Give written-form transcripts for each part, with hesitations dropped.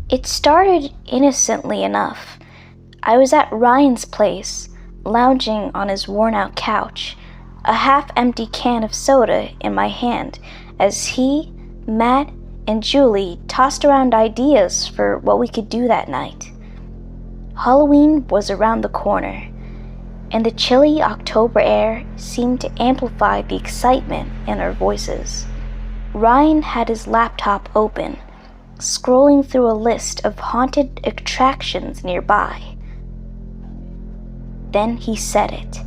It started innocently enough. I was at Ryan's place, lounging on his worn-out couch, a half-empty can of soda in my hand, as he, Matt, and Julie tossed around ideas for what we could do that night. Halloween was around the corner, and the chilly October air seemed to amplify the excitement in our voices. Ryan had his laptop open, scrolling through a list of haunted attractions nearby. Then he said it.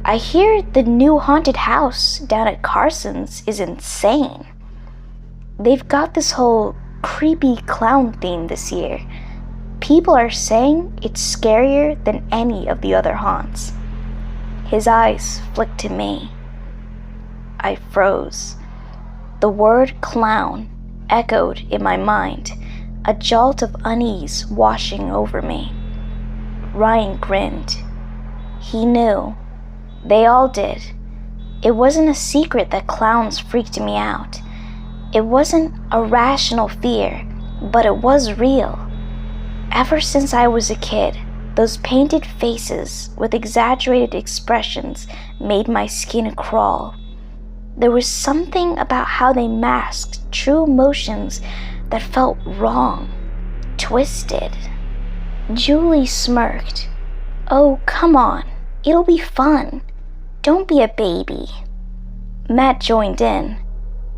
"I hear the new haunted house down at Carson's is insane. They've got this whole creepy clown theme this year. People are saying it's scarier than any of the other haunts." His eyes flicked to me. I froze. The word clown echoed in my mind, a jolt of unease washing over me. Ryan grinned. He knew. They all did. It wasn't a secret that clowns freaked me out. It wasn't a rational fear, but it was real. Ever since I was a kid, those painted faces with exaggerated expressions made my skin crawl. There was something about how they masked true emotions that felt wrong, twisted. Julie smirked. "Oh, come on. It'll be fun. Don't be a baby." Matt joined in.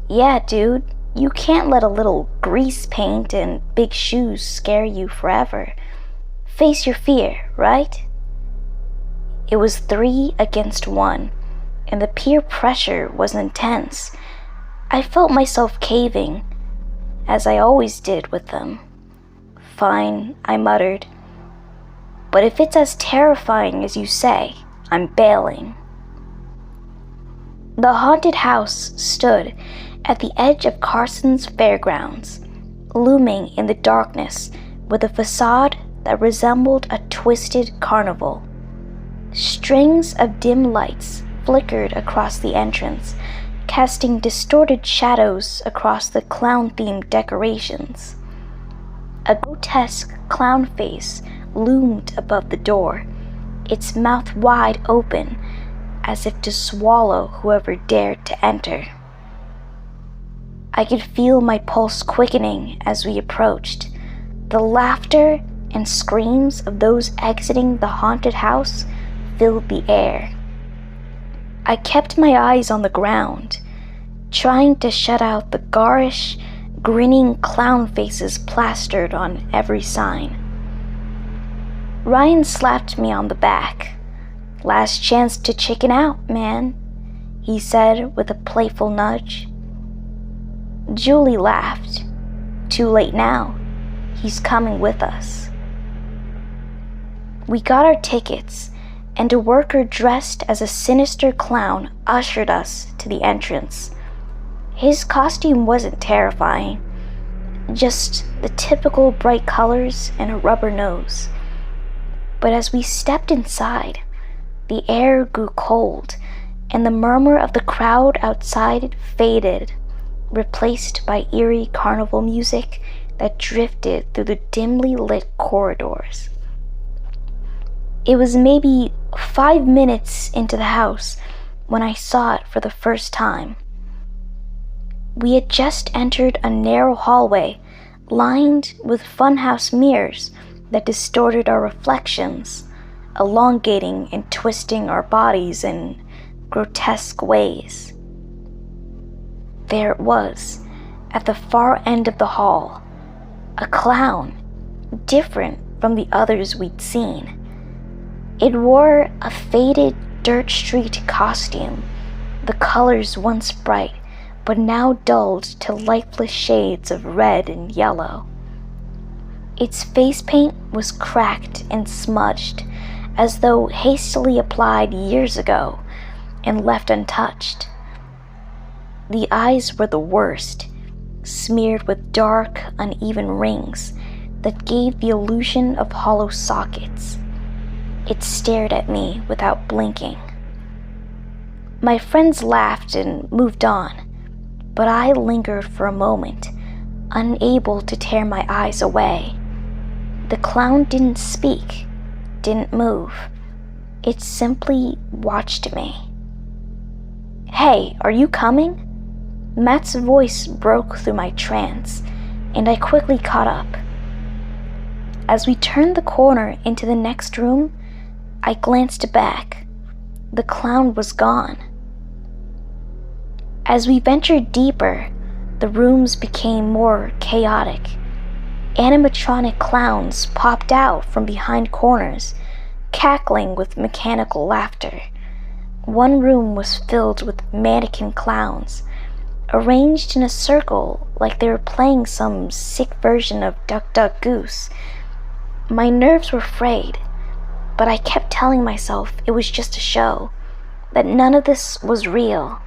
"Yeah, dude, you can't let a little grease paint and big shoes scare you forever. Face your fear, right?" It was 3 against 1, and the peer pressure was intense. I felt myself caving, as I always did with them. "Fine," I muttered. "But if it's as terrifying as you say, I'm bailing." The haunted house stood at the edge of Carson's fairgrounds, looming in the darkness with a facade that resembled a twisted carnival. Strings of dim lights flickered across the entrance, casting distorted shadows across the clown-themed decorations. A grotesque clown face loomed above the door, its mouth wide open, as if to swallow whoever dared to enter. I could feel my pulse quickening as we approached. The laughter and screams of those exiting the haunted house filled the air. I kept my eyes on the ground, trying to shut out the garish, grinning clown faces plastered on every sign. Ryan slapped me on the back. "Last chance to chicken out, man," he said with a playful nudge. Julie laughed. "Too late now. He's coming with us." We got our tickets, and a worker dressed as a sinister clown ushered us to the entrance. His costume wasn't terrifying, just the typical bright colors and a rubber nose. But as we stepped inside, the air grew cold, and the murmur of the crowd outside faded, replaced by eerie carnival music that drifted through the dimly lit corridors. It was maybe 5 minutes into the house when I saw it for the first time. We had just entered a narrow hallway lined with funhouse mirrors that distorted our reflections, elongating and twisting our bodies in grotesque ways. There it was, at the far end of the hall, a clown, different from the others we'd seen. It wore a faded dirt street costume, the colors once bright, but now dulled to lifeless shades of red and yellow. Its face paint was cracked and smudged, as though hastily applied years ago and left untouched. The eyes were the worst, smeared with dark, uneven rings that gave the illusion of hollow sockets. It stared at me without blinking. My friends laughed and moved on, but I lingered for a moment, unable to tear my eyes away. The clown didn't speak, didn't move. It simply watched me. "Hey, are you coming?" Matt's voice broke through my trance, and I quickly caught up. As we turned the corner into the next room, I glanced back. The clown was gone. As we ventured deeper, the rooms became more chaotic. Animatronic clowns popped out from behind corners, cackling with mechanical laughter. One room was filled with mannequin clowns, arranged in a circle like they were playing some sick version of Duck Duck Goose. My nerves were frayed, but I kept telling myself it was just a show, that none of this was real.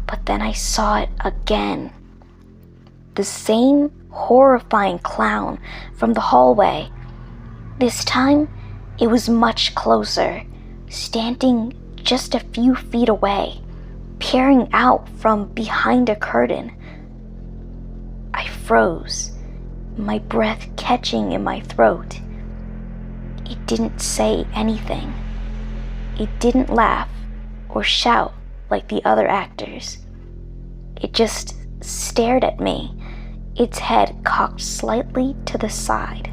But then I saw it again. The same horrifying clown from the hallway. This time, it was much closer, standing just a few feet away, peering out from behind a curtain. I froze, my breath catching in my throat. It didn't say anything. It didn't laugh or shout like the other actors. It just stared at me, its head cocked slightly to the side.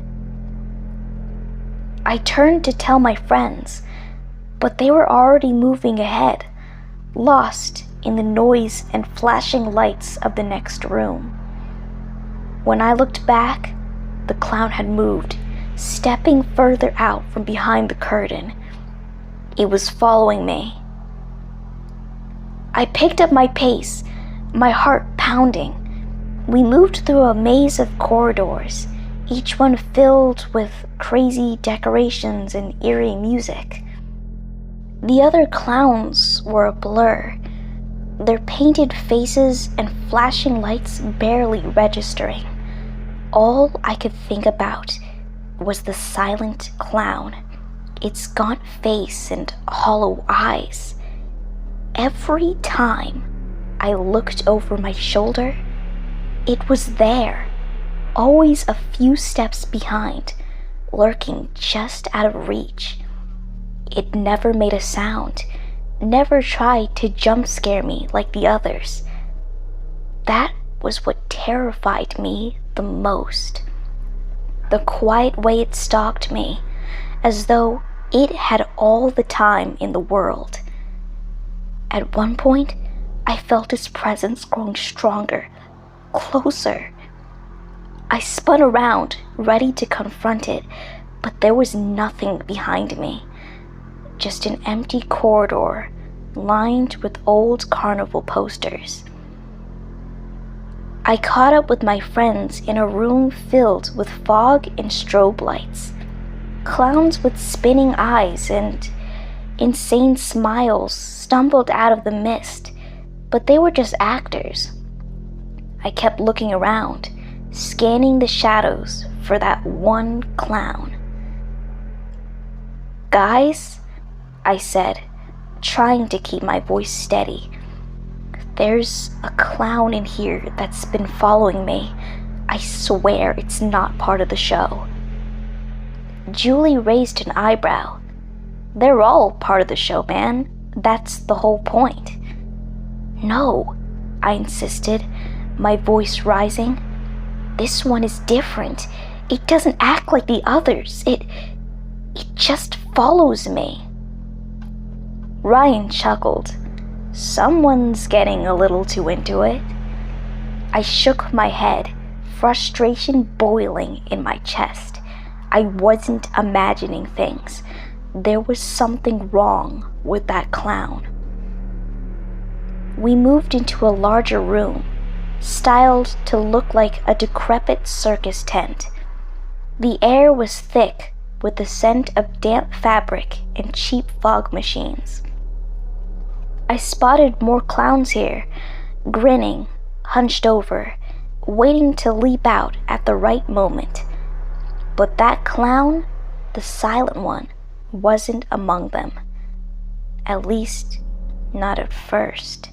I turned to tell my friends, but they were already moving ahead, lost in the noise and flashing lights of the next room. When I looked back, the clown had moved, stepping further out from behind the curtain. It was following me. I picked up my pace, my heart pounding. We moved through a maze of corridors, each one filled with crazy decorations and eerie music. The other clowns were a blur, their painted faces and flashing lights barely registering. All I could think about was the silent clown, its gaunt face and hollow eyes. Every time I looked over my shoulder, it was there, always a few steps behind, lurking just out of reach. It never made a sound, never tried to jump scare me like the others. That was what terrified me the most. The quiet way it stalked me, as though it had all the time in the world. At one point, I felt its presence growing stronger, closer. I spun around, ready to confront it, but there was nothing behind me. Just an empty corridor lined with old carnival posters. I caught up with my friends in a room filled with fog and strobe lights. Clowns with spinning eyes and insane smiles stumbled out of the mist, but they were just actors. I kept looking around, scanning the shadows for that one clown. "Guys," I said, trying to keep my voice steady. "There's a clown in here that's been following me. I swear it's not part of the show." Julie raised an eyebrow. "They're all part of the show, man. That's the whole point." "No," I insisted, my voice rising. "This one is different. It doesn't act like the others. It just follows me." Ryan chuckled. "Someone's getting a little too into it." I shook my head, frustration boiling in my chest. I wasn't imagining things. There was something wrong with that clown. We moved into a larger room, styled to look like a decrepit circus tent. The air was thick with the scent of damp fabric and cheap fog machines. I spotted more clowns here, grinning, hunched over, waiting to leap out at the right moment. But that clown, the silent one, wasn't among them. At least, not at first.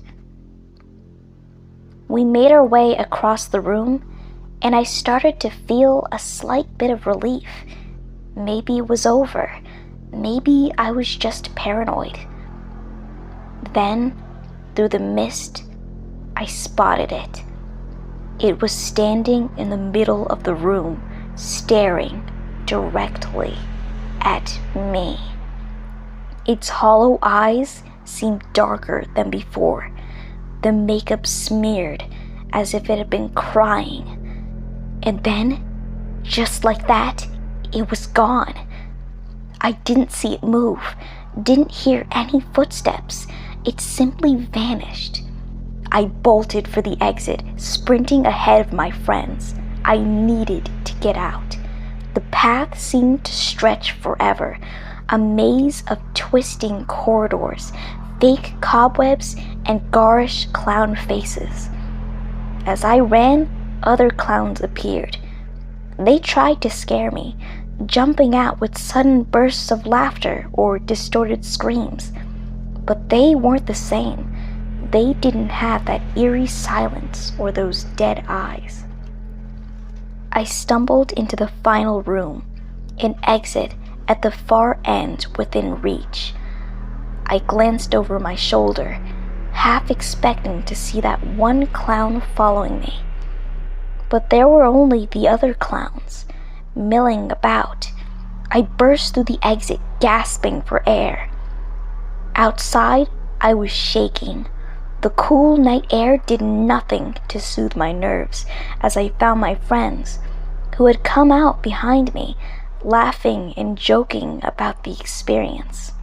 We made our way across the room, and I started to feel a slight bit of relief. Maybe it was over. Maybe I was just paranoid. Then, through the mist, I spotted it. It was standing in the middle of the room, staring directly at me. Its hollow eyes seemed darker than before, the makeup smeared as if it had been crying. And then, just like that, it was gone. I didn't see it move, didn't hear any footsteps. It simply vanished. I bolted for the exit, sprinting ahead of my friends. I needed to get out. The path seemed to stretch forever, a maze of twisting corridors, fake cobwebs, and garish clown faces. As I ran, other clowns appeared. They tried to scare me, jumping out with sudden bursts of laughter or distorted screams. But they weren't the same. They didn't have that eerie silence or those dead eyes. I stumbled into the final room, an exit at the far end within reach. I glanced over my shoulder, half expecting to see that one clown following me. But there were only the other clowns, milling about. I burst through the exit, gasping for air. Outside, I was shaking. The cool night air did nothing to soothe my nerves as I found my friends, who had come out behind me, laughing and joking about the experience.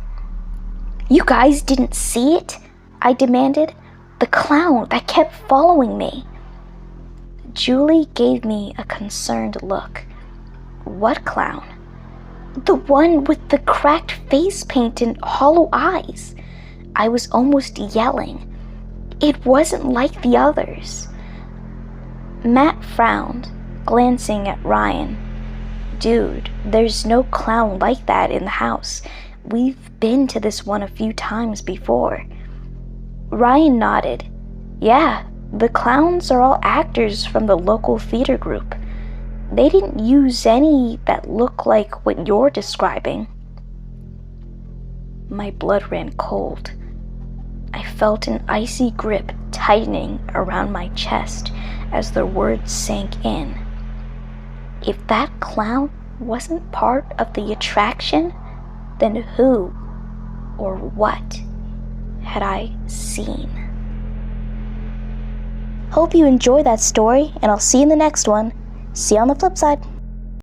"You guys didn't see it?" I demanded. "The clown that kept following me." Julie gave me a concerned look. "What clown?" "The one with the cracked face paint and hollow eyes." I was almost yelling. It wasn't like the others. Matt frowned, glancing at Ryan. "Dude, there's no clown like that in the house. We've been to this one a few times before." Ryan nodded. "Yeah, the clowns are all actors from the local theater group. They didn't use any that look like what you're describing." My blood ran cold. I felt an icy grip tightening around my chest as the words sank in. If that clown wasn't part of the attraction, then who or what had I seen? Hope you enjoyed that story, and I'll see you in the next one. See you on the flip side.